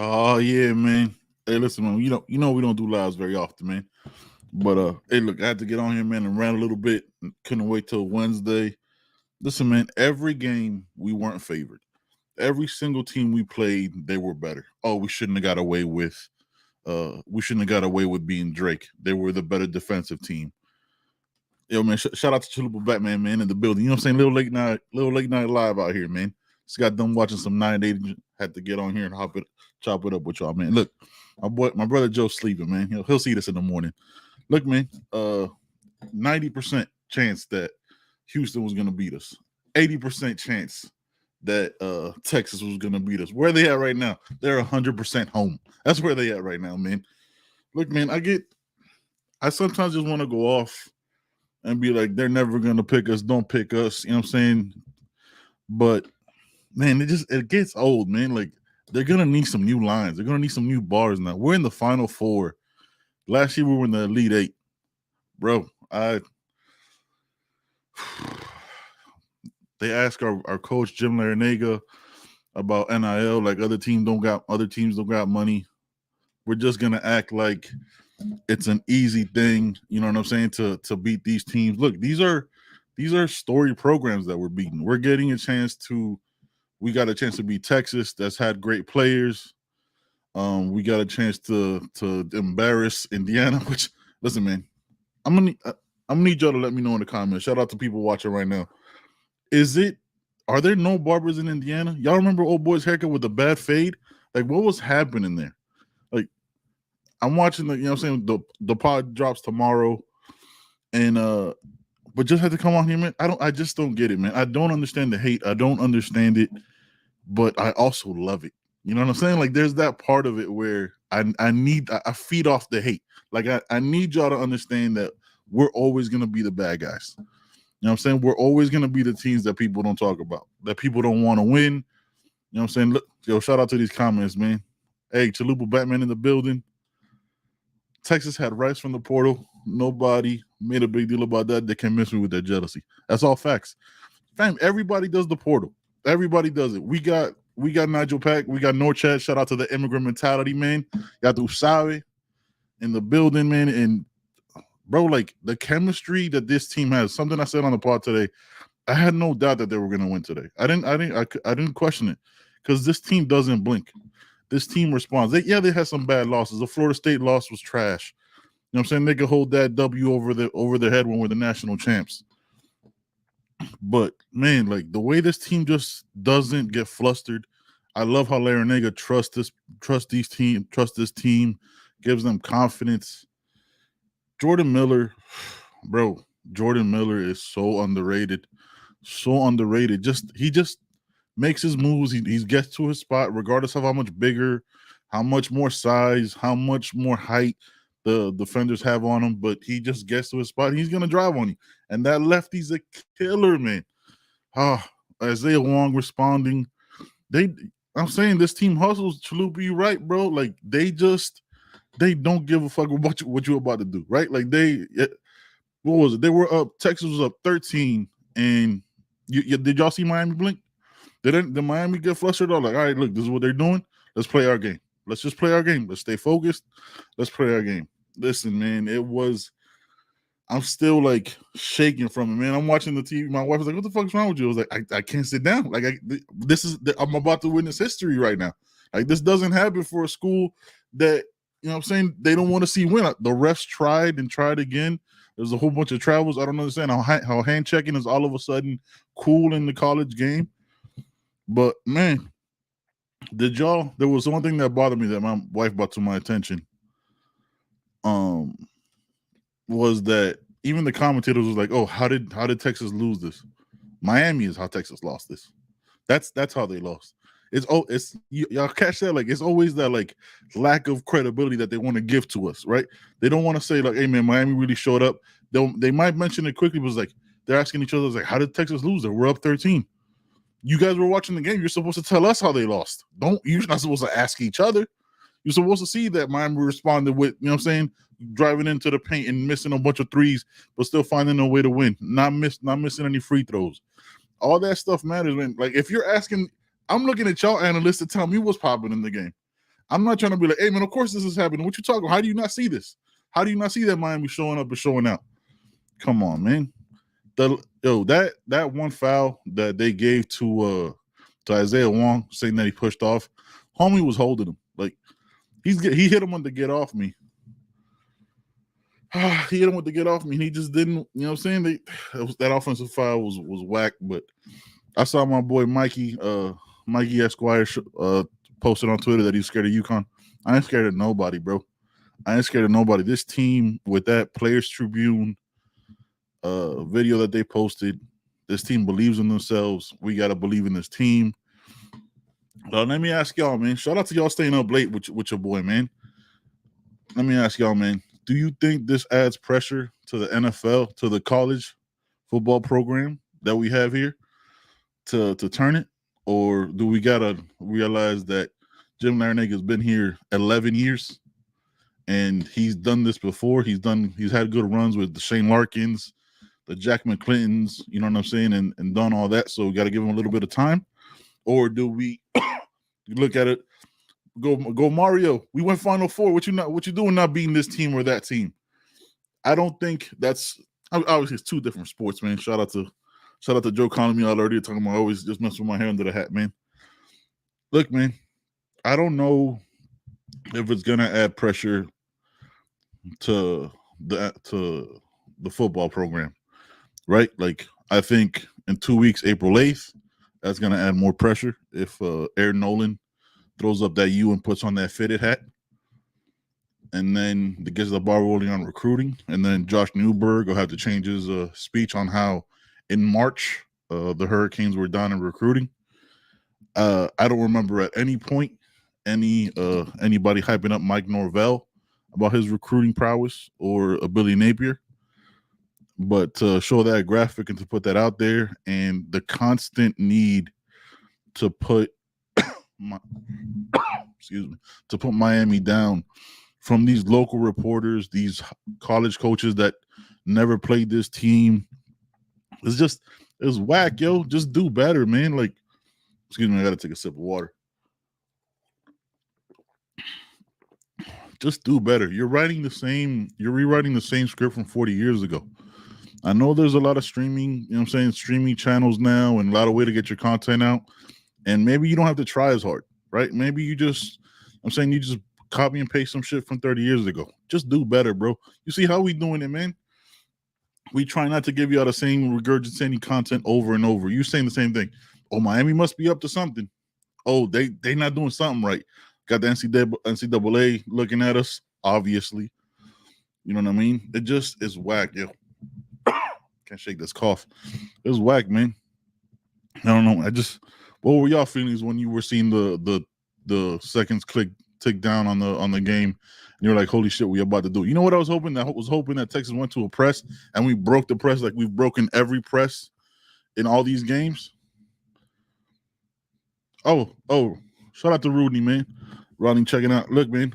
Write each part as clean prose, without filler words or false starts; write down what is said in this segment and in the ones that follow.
Oh yeah, man. Hey, listen, man. You know we don't do lives very often, man. But hey, look, I had to get on here, man, and rant a little bit. Couldn't wait till Wednesday. Listen, man. Every game we weren't favored. Every single team we played, they were better. Oh, we shouldn't have got away with. We shouldn't have got away with being Drake. They were the better defensive team. Yo, man. Shout out to Chalupa Batman, man, in the building. You know what I'm saying? Little late night live out here, man. Just got done watching some 980. Had to get on here and chop it up with y'all, man. Look, my brother Joe's sleeping, man. He'll see this in the morning. Look, man, 90% chance that Houston was gonna beat us. 80% chance that Texas was gonna beat us. Where are they at right now? They're 100% home. That's where they at right now, man. Look, man, I sometimes just want to go off and be like, they're never gonna pick us, don't pick us. You know what I'm saying? But man, it gets old, man. Like they're gonna need some new lines. They're gonna need some new bars now. We're in the Final Four. Last year we were in the Elite Eight, bro. They asked our coach Jim Larinaga about NIL. Like other teams don't got money. We're just gonna act like it's an easy thing. You know what I'm saying? To beat these teams. Look, these are story programs that we're beating. We're getting a chance to. We got a chance to beat Texas. That's had great players. We got a chance to embarrass Indiana. Which, listen, man, I'm gonna need y'all to let me know in the comments. Shout out to people watching right now. Are there no barbers in Indiana? Y'all remember old boy's haircut with the bad fade? Like, what was happening there? Like, I'm watching you know what I'm saying? The pod drops tomorrow, and but just had to come on here, man. I just don't get it, man. I don't understand the hate. I don't understand it, but I also love it. You know what I'm saying? Like there's that part of it where I feed off the hate. Like I need y'all to understand that we're always gonna be the bad guys. You know what I'm saying? We're always gonna be the teams that people don't talk about, that people don't want to win. You know what I'm saying? Look, yo, shout out to these comments, man. Hey, Chalupa Batman in the building. Texas had Rice from the portal. Nobody made a big deal about that. They can't miss me with their jealousy. That's all facts. Fam, everybody does the portal. Everybody does it. We got Nigel Pack. We got Norchat. Shout out to the immigrant mentality, man. Got the Usabe in the building, man. And bro, like the chemistry that this team has. Something I said on the pod today. I had no doubt that they were going to win today. I didn't question it because this team doesn't blink. This team responds. They had some bad losses. The Florida State loss was trash. You know what I'm saying? They could hold that W over their head when we're the national champs. But man, like the way this team just doesn't get flustered. I love how Larinaga trusts this team, gives them confidence. Jordan Miller, bro, Jordan Miller is so underrated. So underrated. He just makes his moves. He gets to his spot, regardless of how much bigger, how much more size, how much more height the defenders have on him. But he just gets to his spot. He's gonna drive on you. And that lefty's a killer, man. Isaiah Wong responding. I'm saying this team hustles. Chalupa, you right, bro. Like they don't give a fuck about what you're about to do, right? Like what was it? They were up. Texas was up 13, and did y'all see Miami blink? Did Miami get flustered? All like, all right, look, this is what they're doing. Let's play our game. Let's just play our game. Let's stay focused. Let's play our game. Listen, man, I'm still like shaking from it, man. I'm watching the TV. My wife was like, "What the fuck's wrong with you?" I was like, "I can't sit down. Like, I'm about to witness history right now. Like, this doesn't happen for a school that you know what I'm saying they don't want to see win. The refs tried and tried again. There's a whole bunch of travels. I don't understand how hand checking is all of a sudden cool in the college game. But man, there was one thing that bothered me that my wife brought to my attention. Was that even the commentators was like, "Oh, how did Texas lose this?" Miami is how Texas lost this. That's how they lost. it's y'all catch that? Like it's always that like lack of credibility that they want to give to us, right? They don't want to say like, "Hey man, Miami really showed up." They might mention it quickly, but it's like they're asking each other, like, "How did Texas lose? We're up 13." You guys were watching the game. You're supposed to tell us how they lost. You're not supposed to ask each other. You're supposed to see that Miami responded with, you know what I'm saying, driving into the paint and missing a bunch of threes, but still finding a way to win. Not missing any free throws. All that stuff matters, man. Like if you're asking, I'm looking at y'all analysts to tell me what's popping in the game. I'm not trying to be like, hey man, of course this is happening. What you talking about? How do you not see this? How do you not see that Miami showing up and showing out? Come on, man. That one foul that they gave to Isaiah Wong, saying that he pushed off, homie was holding him. Like he hit him with the get off me. He hit him with the get off me. He just didn't, you know what I'm saying? That offensive foul was whack. But I saw my boy Mikey Esquire posted on Twitter that he's scared of UConn. I ain't scared of nobody, bro. I ain't scared of nobody. This team with that Players Tribune video that they posted, this team believes in themselves. We got to believe in this team. Let me ask y'all, man. Shout out to y'all staying up late with your boy, man. Let me ask y'all, man. Do you think this adds pressure to the NFL, to the college football program that we have here to turn it? Or do we got to realize that Jim Larrañaga has been here 11 years and he's done this before? He's had good runs with the Shane Larkins, the Jack McClintons, you know what I'm saying, and done all that. So we got to give him a little bit of time. Or do we look at it, go Mario? We went Final Four. What you doing not beating this team or that team? I don't think that's obviously it's two different sports, man. Shout out to Joe Conley already talking about always just messing with my hair under the hat, man. Look, man, I don't know if it's gonna add pressure to the football program, right? Like I think in 2 weeks, April 8th, that's gonna add more pressure if Aaron Nolan throws up that U and puts on that fitted hat, and then gets the ball rolling on recruiting. And then Josh Newberg will have to change his speech on how in March the Hurricanes were down in recruiting. I don't remember at any point anybody hyping up Mike Norvell about his recruiting prowess or Billy Napier. But to show that graphic and to put that out there, and the constant need to put to put Miami down from these local reporters, these college coaches that never played this team, it's whack, yo. Just do better, man. Like, excuse me, I gotta take a sip of water. Just do better. You're rewriting the same script from 40 years ago. I know there's a lot of streaming, you know what I'm saying, streaming channels now and a lot of way to get your content out. And maybe you don't have to try as hard, right? Maybe you just copy and paste some shit from 30 years ago. Just do better, bro. You see how we doing it, man? We try not to give you all the same regurgitating content over and over. You saying the same thing. Oh, Miami must be up to something. Oh, they not doing something right. Got the NCAA looking at us, obviously. You know what I mean? It just is whack, yo. Can't shake this cough. It was whack, man. I don't know. What were y'all feelings when you were seeing the seconds tick down on the game, and you're like, holy shit, we about to do it? You know what I was hoping? I was hoping that Texas went to a press and we broke the press like we've broken every press in all these games. Oh, shout out to Rudy, man. Rodney checking out. Look, man,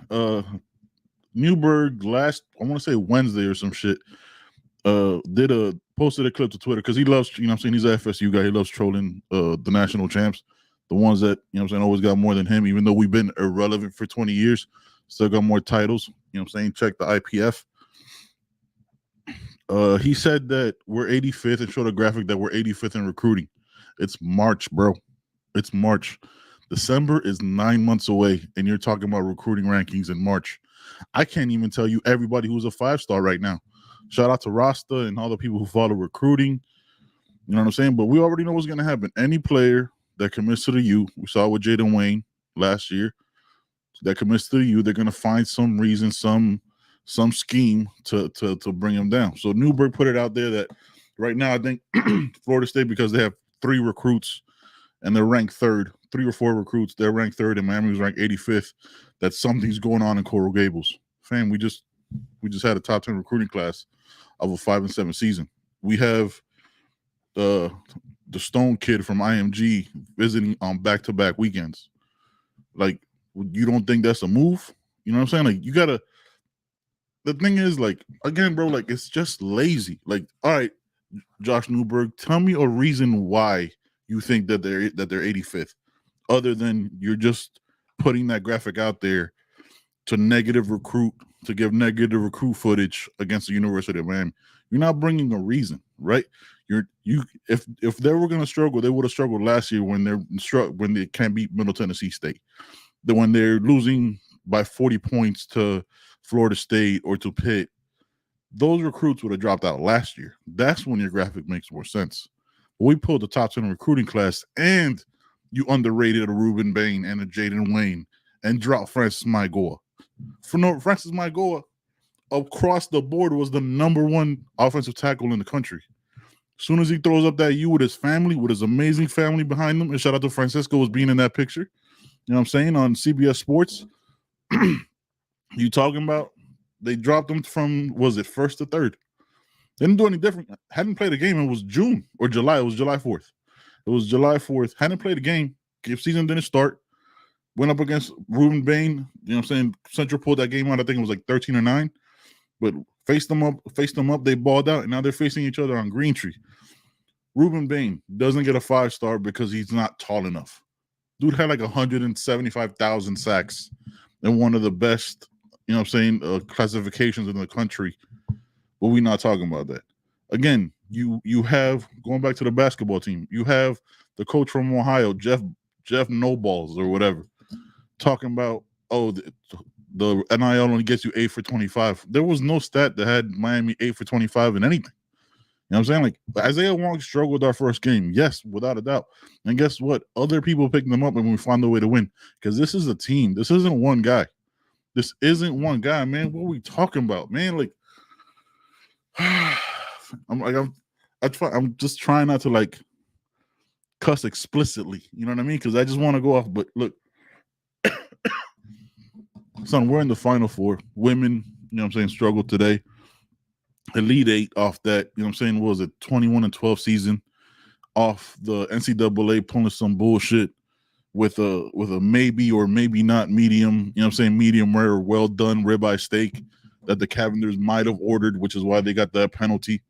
Newberg last, I want to say Wednesday or some shit, posted a clip to Twitter because he loves, you know what I'm saying, he's an FSU guy. He loves trolling the national champs, the ones that, you know what I'm saying, always got more than him, even though we've been irrelevant for 20 years, still got more titles, you know what I'm saying, check the IPF. He said that we're 85th and showed a graphic that we're 85th in recruiting. It's March, bro. It's March. December is 9 months away, and you're talking about recruiting rankings in March. I can't even tell you everybody who's a 5-star right now. Shout out to Rasta and all the people who follow recruiting. You know what I'm saying? But we already know what's going to happen. Any player that commits to the U, we saw with Jaden Wayne last year, that commits to the U, they're going to find some reason, some scheme to bring him down. So Newberg put it out there that right now I think Florida State, because they have 3 recruits and they're ranked third 3 or 4 recruits. They're ranked 3rd, and Miami was ranked 85th. That something's going on in Coral Gables. Fam, we just had a top 10 recruiting class of a 5-7 season. We have the Stone kid from IMG visiting on back-to-back weekends. Like, you don't think that's a move? You know what I'm saying? Like, you gotta. The thing is, like, again, bro, like, it's just lazy. Like, all right, Josh Newberg, tell me a reason why you think that they're 85th, other than you're just putting that graphic out there to give negative recruit footage against the University of Miami. You're not bringing a reason, right? If they were going to struggle, they would have struggled last year when they can't beat Middle Tennessee State. When they're losing by 40 points to Florida State or to Pitt, those recruits would have dropped out last year. That's when your graphic makes more sense. But we pulled the top 10 recruiting class, and you underrated a Ruben Bain and a Jaden Wayne and dropped Francis Maigoa. Francis Maigoa across the board was the #1 offensive tackle in the country. As soon as he throws up that U with his family, with his amazing family behind him, and shout out to Francisco was being in that picture, you know what I'm saying, on CBS Sports. You talking about they dropped him from, was it 1st to 3rd? They didn't do any different. Hadn't played a game. It was June or July. It was July 4th. It was July 4th. Hadn't played a game. Season didn't start. Went up against Ruben Bain. You know what I'm saying? Central pulled that game out. I think it was like 13-9. But faced them up. They balled out, and now they're facing each other on Greentree. Ruben Bain doesn't get a 5-star because he's not tall enough. Dude had like 175,000 sacks and one of the best, you know what I'm saying, classifications in the country. But we're not talking about that. Again, you have, going back to the basketball team, you have the coach from Ohio, Jeff Noballs or whatever, talking about, the NIL only gets you 8 for 25. There was no stat that had Miami 8 for 25 in anything. You know what I'm saying? Like, Isaiah Wong struggled our first game. Yes, without a doubt. And guess what? Other people picked them up and we found a way to win. Because this is a team. This isn't one guy. This isn't one guy, man. What are we talking about, man? Like, I'm just trying not to, like, cuss explicitly. You know what I mean? Because I just want to go off. But look, son, we're in the Final Four. Women, you know what I'm saying, struggled today. Elite Eight off that, you know what I'm saying, was a 21-12 season off the NCAA pulling some bullshit with a maybe or maybe not medium, you know what I'm saying, medium rare or well done ribeye steak that the Cavenders might have ordered, which is why they got that penalty.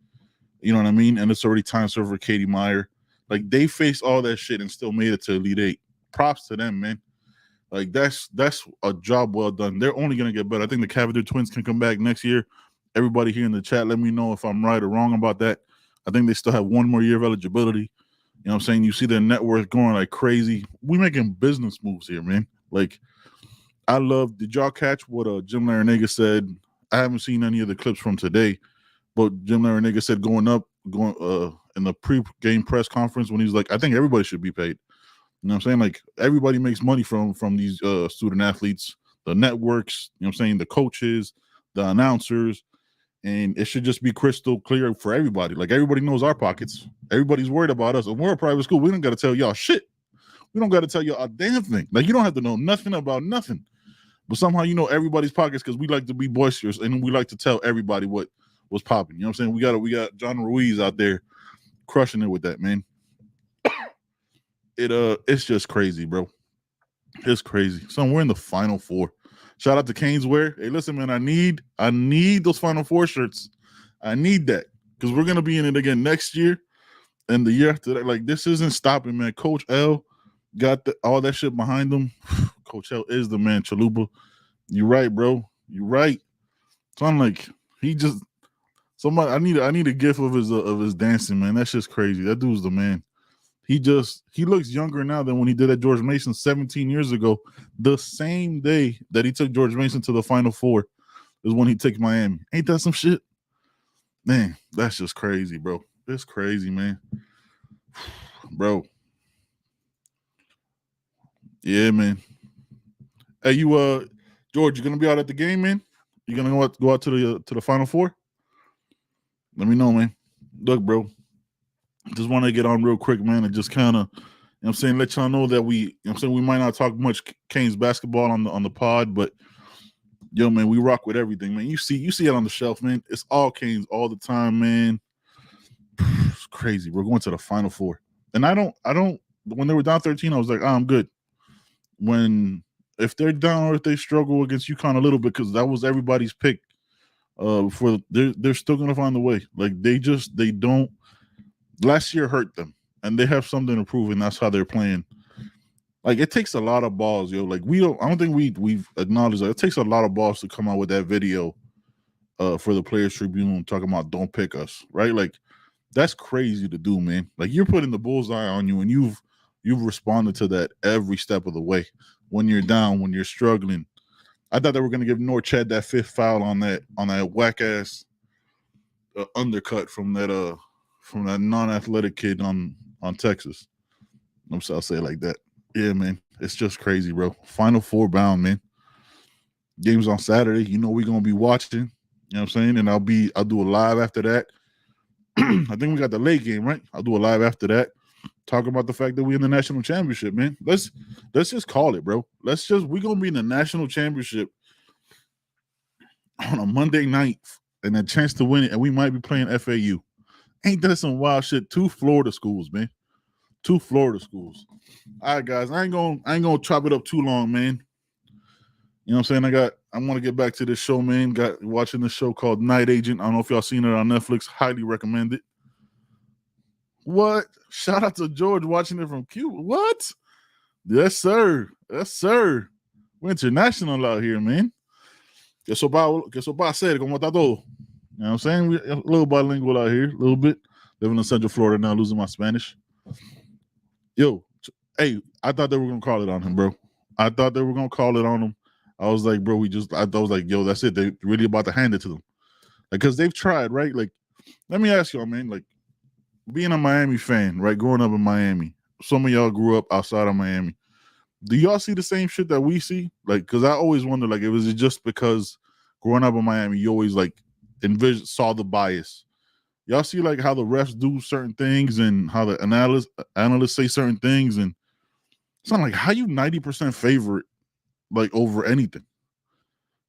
You know what I mean? And it's already time served for Katie Meyer. Like, they faced all that shit and still made it to Elite Eight. Props to them, man. Like, that's a job well done. They're only gonna get better. I think the Cavender twins can come back next year. Everybody here in the chat, let me know if I'm right or wrong about that. I think they still have 1 more year of eligibility. You know what I'm saying? You see their net worth going like crazy. We making business moves here, man. Like, did y'all catch what Jim Larrañaga said? I haven't seen any of the clips from today, but Jim Larrañaga said going in the pre-game press conference when he's like, I think everybody should be paid. You know what I'm saying? Like, everybody makes money from these student athletes, the networks, you know what I'm saying, the coaches, the announcers. And it should just be crystal clear for everybody. Like, everybody knows our pockets. Everybody's worried about us. And we're a private school. We don't got to tell y'all shit. We don't got to tell y'all a damn thing. Like, you don't have to know nothing about nothing. But somehow you know everybody's pockets because we like to be boisterous and we like to tell everybody what was popping. You know what I'm saying? We got John Ruiz out there crushing it with that, man. It's just crazy, bro. It's crazy. So we're in the Final Four. Shout out to Caneswear. Hey, listen, man, I need those Final Four shirts. I need that because we're going to be in it again next year and the year after that. Like, this isn't stopping, man. Coach L got all that shit behind him. Coach L is the man, Chalupa. You're right, bro. You're right. So I'm like, I need a gif of his dancing, man. That's just crazy. That dude's the man. He looks younger now than when he did at George Mason 17 years ago. The same day that he took George Mason to the Final Four is when he took Miami. Ain't that some shit? Man, that's just crazy, bro. It's crazy, man. Bro. Yeah, man. Hey, George, you gonna be out at the game, man? You gonna go out to the Final Four? Let me know, man. Look, bro. Just want to get on real quick, man, and just kind of, what I'm saying? Let y'all know that we might not talk much Canes basketball on the pod, but yo, man, we rock with everything, man. You see it on the shelf, man. It's all Canes all the time, man. It's crazy. We're going to the Final Four. And I don't when they were down 13, I was like, I'm good. If they're down or if they struggle against UConn a little bit, because that was everybody's pick. They're still gonna find a way. Like they don't. Last year hurt them, and they have something to prove, and that's how they're playing. Like it takes a lot of balls, yo. Like I don't think we've acknowledged that it takes a lot of balls to come out with that video, for the Players Tribune talking about don't pick us, right? Like that's crazy to do, man. Like you're putting the bullseye on you, and you've responded to that every step of the way. When you're down, when you're struggling. I thought they were going to give Norchad that fifth foul on that whack ass undercut from that non-athletic kid on Texas. I'll say it like that. Yeah, man, it's just crazy, bro. Final Four bound, man. Games on Saturday. You know we're gonna be watching. You know what I'm saying? And I'll do a live after that. I think we got the late game, right? I'll do a live after that. Talk about the fact that we're in the national championship, man. Let's just call it, bro. We're gonna be in the national championship on a Monday night and a chance to win it, and we might be playing FAU. Ain't that some wild shit? 2 Florida schools, man. 2 Florida schools. All right, guys. I ain't gonna chop it up too long, man. You know what I'm saying? I want to get back to this show, man. Got watching this show called Night Agent. I don't know if y'all seen it on Netflix. Highly recommend it. What? Shout out to George watching it from Cuba. What? Yes, sir. Yes, sir. We're international out here, man. Que eso va a hacer? ¿Cómo está todo? You know what I'm saying? We're a little bilingual out here, a little bit. Living in Central Florida now, losing my Spanish. Yo, hey, I thought they were going to call it on him, bro. I thought they were going to call it on him. I was like, bro, I was like, yo, that's it. They're really about to hand it to them. Because they've tried, right? Like, let me ask y'all, man, like, being a Miami fan, right? Growing up in Miami, some of y'all grew up outside of Miami. Do y'all see the same shit that we see? Like, because I always wonder, like, was it just because growing up in Miami, you always like saw the bias? Y'all see like how the refs do certain things and how the analysts say certain things, and it's not like how you 90% favorite like over anything.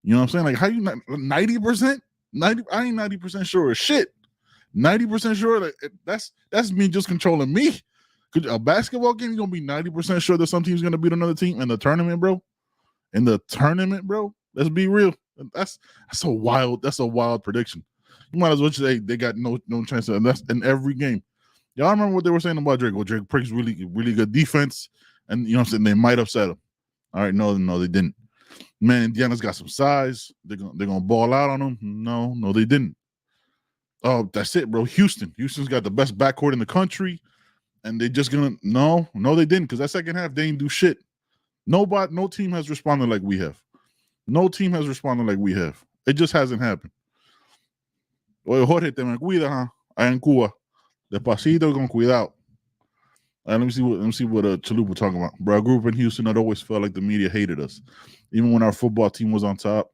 You know what I'm saying? Like how you 90%? I ain't 90% sure of shit. 90% sure that that's me just controlling me. A basketball game, you're gonna be 90% sure that some team's gonna beat another team in the tournament, bro. In the tournament, bro. Let's be real. That's a wild prediction. You might as well say they got no chance, and that's in every game. Y'all remember what they were saying about Drake? Well, Drake plays really, really good defense, and you know what I'm saying, they might upset him. All right, no, they didn't. Man, Indiana's got some size. They're gonna ball out on them. No, they didn't. Oh, that's it, bro. Houston's got the best backcourt in the country, and they just gonna no, they didn't, because that second half they didn't do shit. No team has responded like we have. No team has responded like we have. It just hasn't happened. Oye, Jorge, te me cuida, huh? Allá en Cuba. Despacito con cuidado. Let me see what Chalupa talking about. Bro, I grew up in Houston. It always felt like the media hated us. Even when our football team was on top,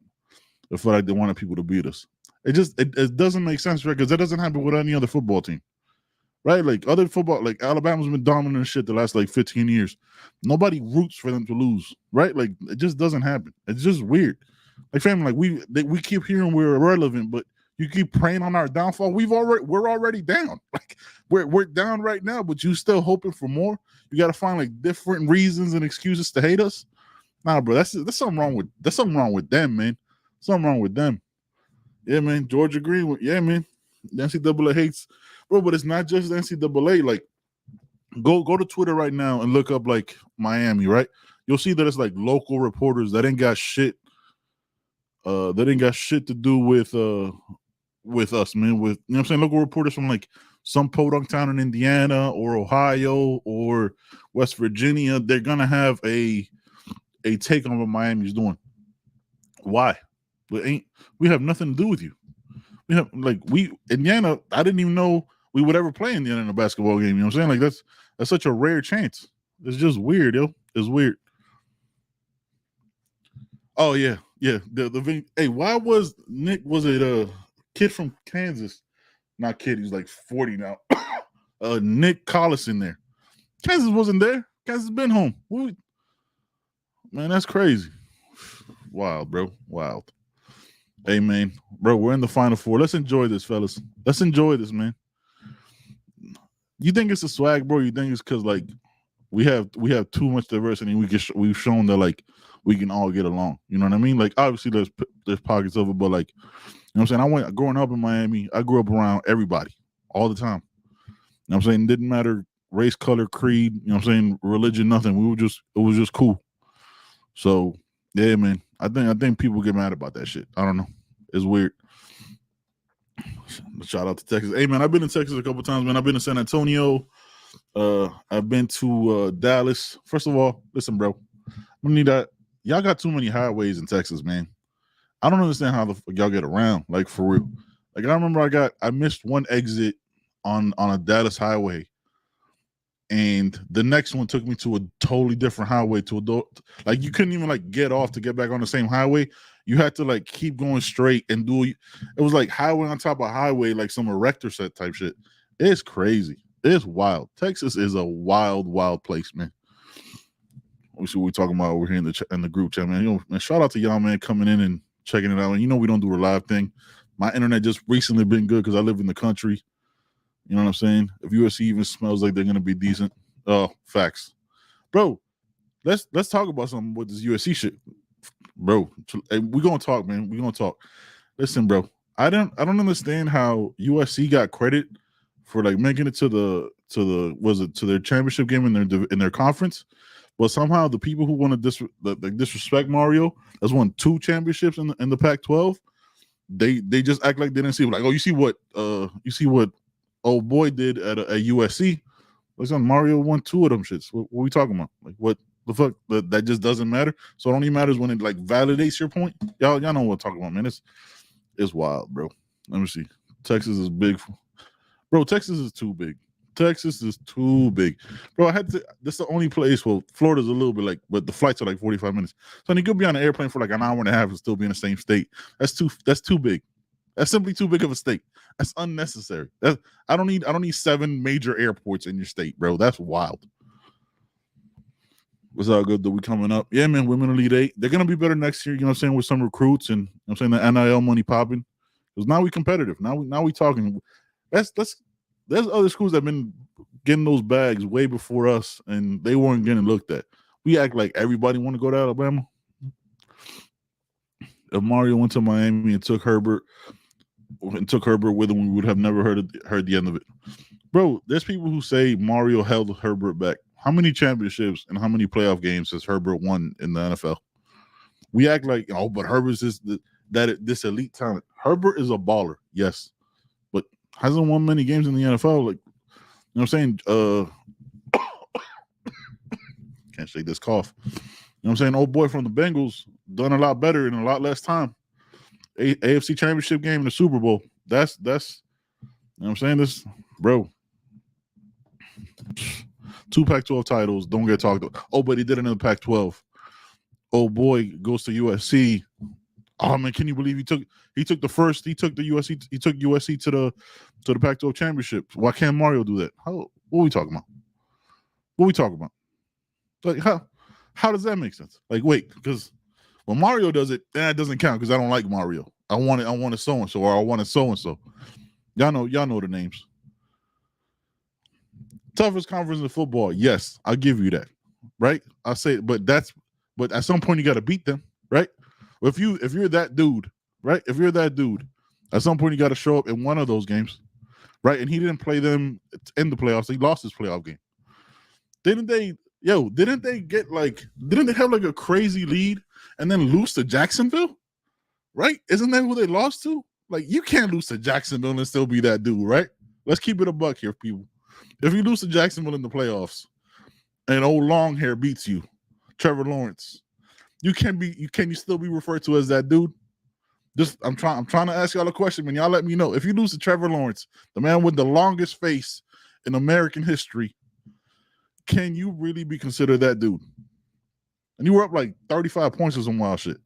it felt like they wanted people to beat us. It doesn't make sense, right? Because that doesn't happen with any other football team. Right? Like other football, like Alabama's been dominant and shit the last like 15 years. Nobody roots for them to lose, right? Like it just doesn't happen. It's just weird. Like family, like we keep hearing we're irrelevant, but you keep praying on our downfall. We're already down. Like we're down right now, but you still hoping for more. You got to find like different reasons and excuses to hate us. Nah, bro, that's something wrong with them, man. Something wrong with them. Yeah, man. Georgia Green, yeah, man. The NCAA hates, bro, but it's not just the NCAA. Like, go to Twitter right now and look up like Miami, right? You'll see that it's like local reporters that ain't got shit. That ain't got shit to do with us, man. With, you know what I'm saying, local reporters from like some podunk town in Indiana or Ohio or West Virginia. They're gonna have a take on what Miami's doing. Why? We have nothing to do with you. We have Indiana. I didn't even know we would ever play Indiana in a basketball game. You know what I'm saying? Like that's such a rare chance. It's just weird, yo. It's weird. Oh yeah. Hey, why was Nick? Was it a kid from Kansas? Not kid. He's like 40 now. Nick Collison there. Kansas wasn't there. Cats has been home. Man, that's crazy. Wild, bro. Wild. Hey, man. Bro, we're in the Final Four. Let's enjoy this, fellas. Let's enjoy this, man. You think it's a swag, bro? You think it's because, like, we have too much diversity and we've shown that, like, we can all get along. You know what I mean? Like, obviously, there's pockets of it, but, like, you know what I'm saying? Growing up in Miami, I grew up around everybody all the time. You know what I'm saying? It didn't matter race, color, creed, you know what I'm saying, religion, nothing. It was just cool. So, yeah, man. I think people get mad about that shit. I don't know. It's weird. Shout out to Texas. Hey, man, I've been in Texas a couple times, man. I've been to San Antonio. I've been to Dallas. First of all, listen, bro. I need that. Y'all got too many highways in Texas, man. I don't understand how the fuck y'all get around, like, for real. Like, I remember I missed one exit on a Dallas highway, and the next one took me to a totally different highway like, you couldn't even, like, get off to get back on the same highway. You had to, like, keep going straight and it was like highway on top of highway, like some erector set type shit. It's crazy. It's wild. Texas is a wild, wild place, man. We see what we're talking about over here in the group chat, man. Man, shout out to y'all, man, coming in and checking it out. And we don't do a live thing. My internet just recently been good because I live in the country. You know what I'm saying? If USC even smells like they're gonna be decent, facts, bro. Let's talk about something with this USC shit, bro. We're gonna talk, man. We're gonna talk. Listen, bro. I don't understand how USC got credit for, like, making it to their championship game in their conference, but somehow the people who want to disrespect Mario has won 2 championships in the Pac-12. They just act like they didn't see, like, oh, you see what old boy did at USC. Listen, Mario won 2 of them shits. What are we talking about? Like, what the fuck? That just doesn't matter. So it only matters when it, like, validates your point. Y'all know what I'm talking about, man. It's wild, bro. Let me see. Texas is big, bro. Texas is too big. Texas is too big, bro. This is the only place. Well, Florida's a little bit, like, but the flights are like 45 minutes. So you could be on an airplane for like an hour and a half and still be in the same state. That's too big. That's simply too big of a state. That's unnecessary. I don't need 7 major airports in your state, bro. That's wild. What's all good that we coming up? Yeah, man, Women Elite 8. They're gonna be better next year, you know what I'm saying, with some recruits and, you know what I'm saying, the NIL money popping. Because now we competitive. Now we talking. There's other schools that have been getting those bags way before us, and they weren't getting looked at. We act like everybody want to go to Alabama. If Mario went to Miami and took Herbert with him, we would have never heard the end of it. Bro, there's people who say Mario held Herbert back. How many championships and how many playoff games has Herbert won in the NFL? We act like, oh, but Herbert's this elite talent. Herbert is a baller, yes, but hasn't won many games in the NFL. Like, you know what I'm saying? Can't shake this cough. You know what I'm saying? Old boy from the Bengals done a lot better in a lot less time. AFC Championship game in the Super Bowl. That's you know what I'm saying? This, bro. 2 Pac-12 titles don't get talked about. Oh, but he did it in the Pac-12. Oh boy, goes to USC. Oh man, can you believe he took USC to the Pac-12 championship? Why can't Mario do that? What are we talking about? Like, how does that make sense? Like, wait, because when Mario does it, that doesn't count because I don't like Mario. I want it so and so, or I want it so and so. Y'all know the names. Toughest conference in football, yes, I'll give you that, right? I say, but at some point you got to beat them, right? If you're that dude, right? If you're that dude, at some point you got to show up in one of those games, right? And he didn't play them in the playoffs. He lost his playoff game. Didn't they have like a crazy lead and then lose to Jacksonville? Right? Isn't that who they lost to? Like, you can't lose to Jacksonville and still be that dude, right? Let's keep it a buck here, people. If you lose to Jacksonville in the playoffs and old long hair beats you, Trevor Lawrence, can you still be referred to as that dude? I'm trying to ask y'all a question, man. Y'all let me know. If you lose to Trevor Lawrence, the man with the longest face in American history, can you really be considered that dude? And you were up like 35 points or some wild shit.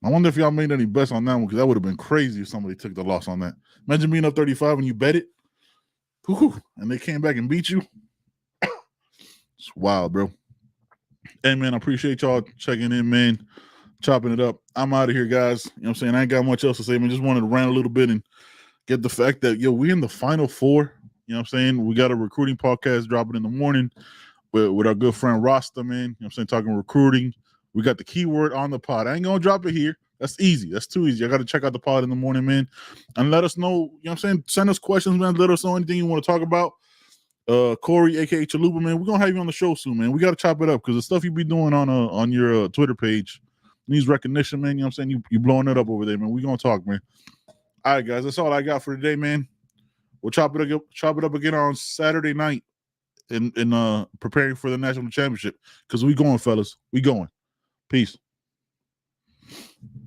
I wonder if y'all made any bets on that one, because that would have been crazy if somebody took the loss on that. Imagine being up 35 and you bet it, and they came back and beat you. It's wild, bro. Hey, man, I appreciate y'all checking in, man, chopping it up. I'm out of here, guys. You know what I'm saying? I ain't got much else to say, man. Just wanted to rant a little bit and get the fact that, we in the Final Four. You know what I'm saying? We got a recruiting podcast dropping in the morning with our good friend Rasta, man. You know what I'm saying? Talking recruiting. We got the keyword on the pod. I ain't going to drop it here. That's easy. That's too easy. I got to check out the pod in the morning, man. And let us know, you know what I'm saying? Send us questions, man. Let us know anything you want to talk about. Corey, aka Chalupa, man, we're gonna have you on the show soon, man. We gotta chop it up because the stuff you be doing on your Twitter page needs recognition, man. You know what I'm saying? You blowing it up over there, man. We gonna talk, man. All right, guys, that's all I got for today, man. We'll chop it up again on Saturday night in preparing for the national championship because we going, fellas. We going. Peace.